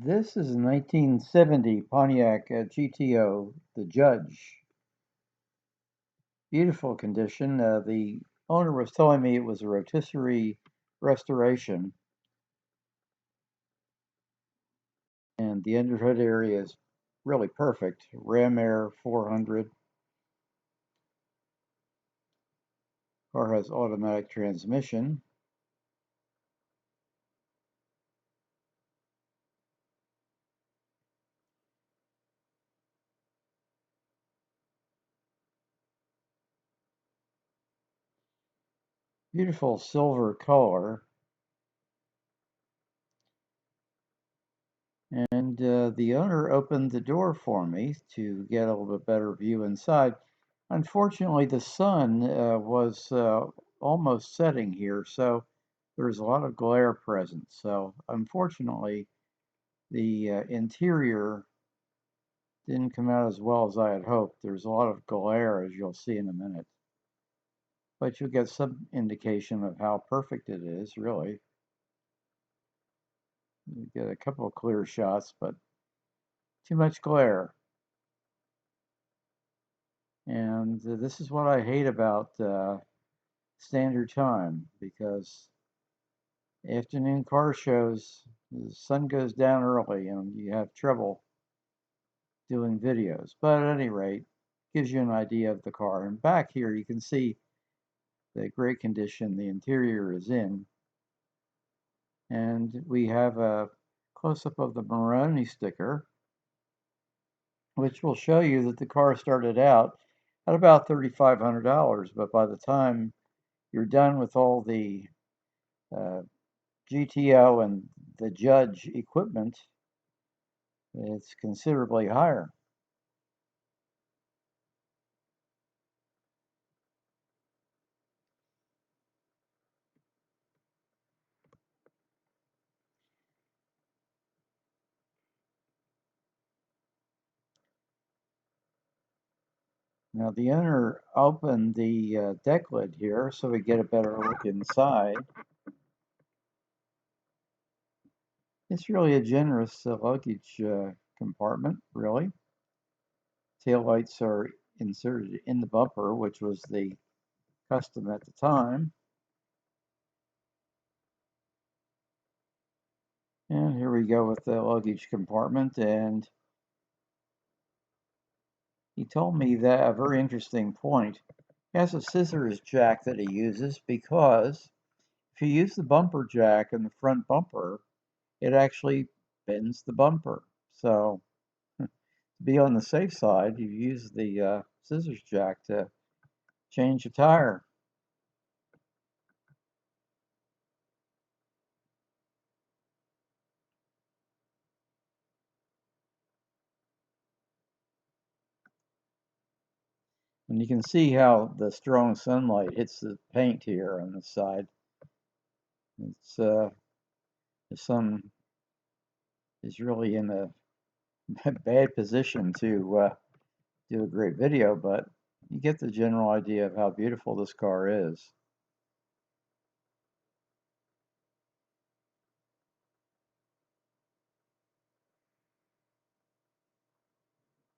This is a 1970 Pontiac GTO, the Judge. Beautiful condition. The owner was telling me it was a rotisserie restoration, and the underhood area is really perfect. Ram Air 400. Car has automatic transmission. Beautiful silver color. And the owner opened the door for me to get a little bit better view inside. Unfortunately, the sun was almost setting here, so there's a lot of glare present. So unfortunately, the interior didn't come out as well as I had hoped. There's a lot of glare, as you'll see in a minute. But you'll get some indication of how perfect it is, really. You get a couple of clear shots, but too much glare. And this is what I hate about standard time, because afternoon car shows, the sun goes down early and you have trouble doing videos. But at any rate, gives you an idea of the car. And back here you can see the great condition the interior is in. And we have a close-up of the Moroni sticker, which will show you that the car started out at about $3,500, but by the time you're done with all the GTO and the Judge equipment, it's considerably higher. Now the owner opened the deck lid here so we get a better look inside. It's really a generous luggage compartment, really. Taillights are inserted in the bumper, which was the custom at the time. And here we go with the luggage compartment, and he told me that a very interesting point. He has a scissors jack that he uses because if you use the bumper jack in the front bumper, it actually bends the bumper. So to be on the safe side, you use the scissors jack to change a tire. And you can see how the strong sunlight hits the paint here on the side. It's the sun is really in a bad position to do a great video, but you get the general idea of how beautiful this car is.